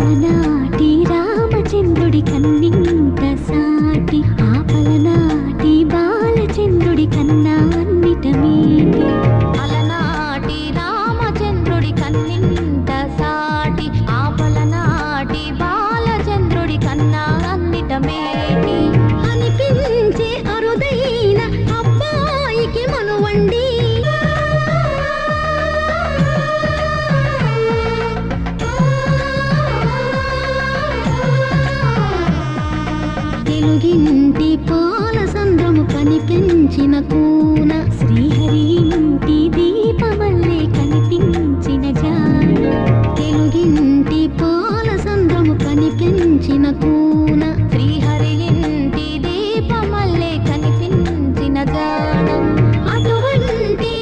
అలనాటి రామచంద్రుడి కన్నింత సాటి ఆపలనాటి బాలచంద్రుడి కన్నా అన్నిట మీటి అలనాటి రామచంద్రుడి కన్నింత సాటి ఆపలనాటి బాలచంద్రుడి కన్నా అన్నిట మేటి అనిపించే అరుదైన అబ్బాయికి మనువండి తెలుగింటి